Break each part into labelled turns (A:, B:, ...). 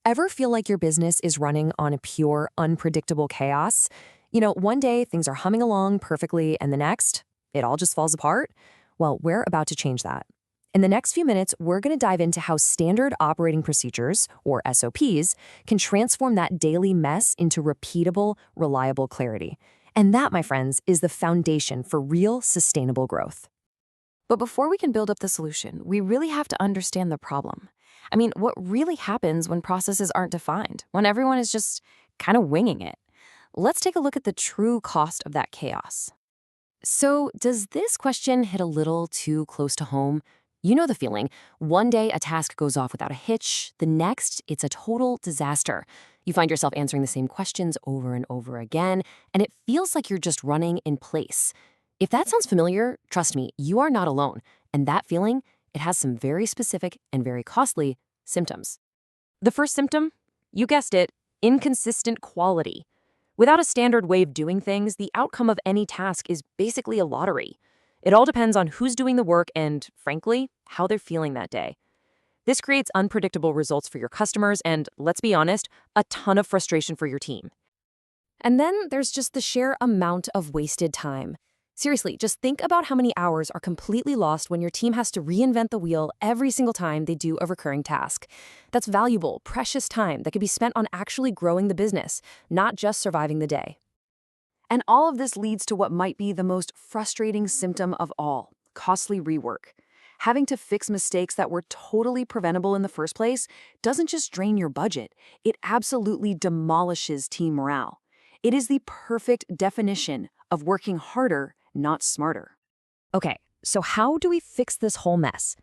A: Ever feel like your business is running on a pure, unpredictable chaos? One day things are humming along perfectly, and the next, it all just falls apart? Well, we're about to change that. In the next few minutes, we're going to dive into how standard operating procedures, or SOPs, can transform that daily mess into repeatable, reliable clarity. And that, my friends, is the foundation for real, sustainable growth. But before we can build up the solution, we really have to understand the problem. What really happens when processes aren't defined, when everyone is just kind of winging it? Let's take a look at the true cost of that chaos. So, does this question hit a little too close to home? You know the feeling. One day a task goes off without a hitch, the next, it's a total disaster. You find yourself answering the same questions over and over again, and it feels like you're just running in place. If that sounds familiar, trust me, you are not alone. And that feeling, it has some very specific and very costly symptoms. The first symptom, you guessed it, inconsistent quality. Without a standard way of doing things, the outcome of any task is basically a lottery. It all depends on who's doing the work and, frankly, how they're feeling that day. This creates unpredictable results for your customers and, let's be honest, a ton of frustration for your team. And then there's just the sheer amount of wasted time. Seriously, just think about how many hours are completely lost when your team has to reinvent the wheel every single time they do a recurring task. That's valuable, precious time that could be spent on actually growing the business, not just surviving the day. And all of this leads to what might be the most frustrating symptom of all, costly rework. Having to fix mistakes that were totally preventable in the first place doesn't just drain your budget, it absolutely demolishes team morale. It is the perfect definition of working harder, not smarter. Okay, so how do we fix this whole mess?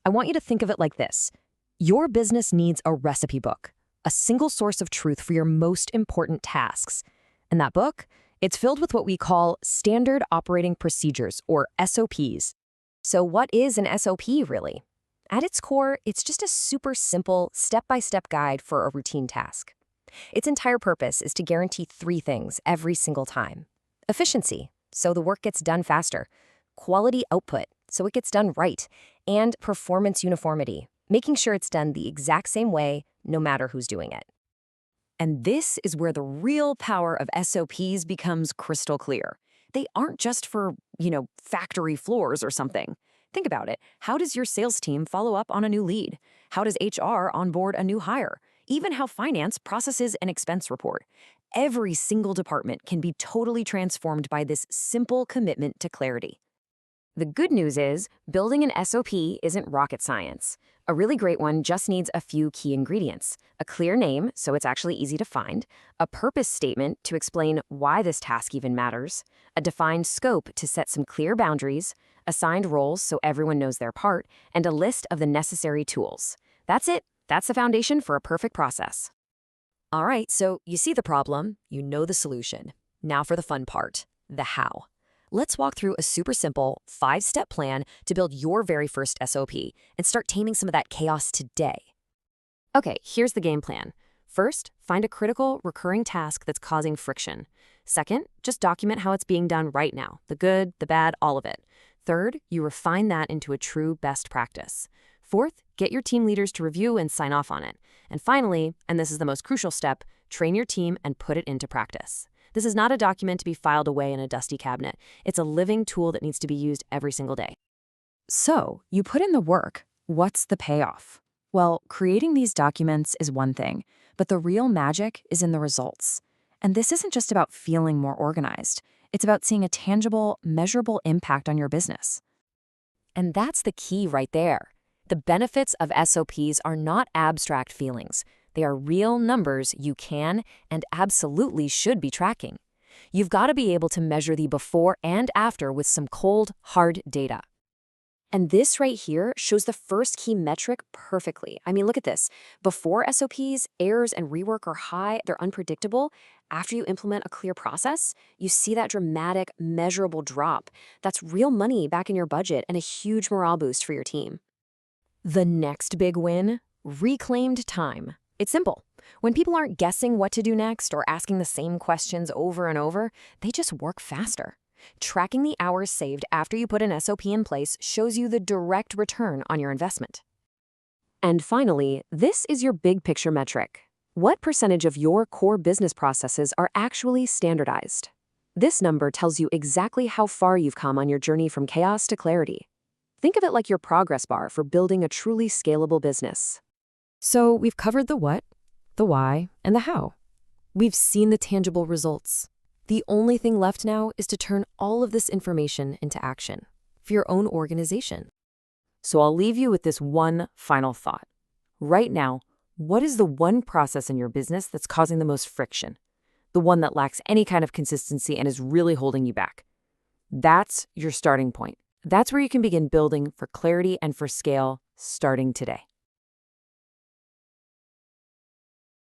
A: I want you to think of it like this. Your business needs a recipe book, a single source of truth for your most important tasks. And that book, it's filled with what we call standard operating procedures, or SOPs. So what is an SOP really? At its core, it's just a super simple, step-by-step guide for a routine task. Its entire purpose is to guarantee three things every single time. Efficiency, so the work gets done faster. Quality output, so it gets done right. And performance uniformity, making sure it's done the exact same way, no matter who's doing it. And this is where the real power of SOPs becomes crystal clear. They aren't just for, factory floors or something. Think about it. How does your sales team follow up on a new lead? How does HR onboard a new hire? Even how finance processes an expense report. Every single department can be totally transformed by this simple commitment to clarity. The good news is, building an SOP isn't rocket science. A really great one just needs a few key ingredients. A clear name, so it's actually easy to find. A purpose statement to explain why this task even matters. A defined scope to set some clear boundaries. Assigned roles so everyone knows their part. And a list of the necessary tools. That's it. That's the foundation for a perfect process. All right, so you see the problem, you know the solution. Now for the fun part, the how. Let's walk through a super simple 5-step plan to build your very first SOP and start taming some of that chaos today. Okay, here's the game plan. First, find a critical, recurring task that's causing friction. Second, just document how it's being done right now, the good, the bad, all of it. Third, you refine that into a true best practice. Fourth, get your team leaders to review and sign off on it. And finally, and this is the most crucial step, train your team and put it into practice. This is not a document to be filed away in a dusty cabinet. It's a living tool that needs to be used every single day. So, you put in the work. What's the payoff? Well, creating these documents is one thing, but the real magic is in the results. And this isn't just about feeling more organized. It's about seeing a tangible, measurable impact on your business. And that's the key right there. The benefits of SOPs are not abstract feelings. They are real numbers you can and absolutely should be tracking. You've got to be able to measure the before and after with some cold, hard data. And this right here shows the first key metric perfectly. Look at this. Before SOPs, errors and rework are high, they're unpredictable. After you implement a clear process, you see that dramatic, measurable drop. That's real money back in your budget and a huge morale boost for your team. The next big win, reclaimed time. It's simple. When people aren't guessing what to do next or asking the same questions over and over, they just work faster. Tracking the hours saved after you put an SOP in place shows you the direct return on your investment. And finally, this is your big picture metric. What percentage of your core business processes are actually standardized? This number tells you exactly how far you've come on your journey from chaos to clarity. Think of it like your progress bar for building a truly scalable business. So we've covered the what, the why, and the how. We've seen the tangible results. The only thing left now is to turn all of this information into action for your own organization. So I'll leave you with this one final thought. Right now, what is the one process in your business that's causing the most friction? The one that lacks any kind of consistency and is really holding you back? That's your starting point. That's where you can begin building for clarity and for scale starting today.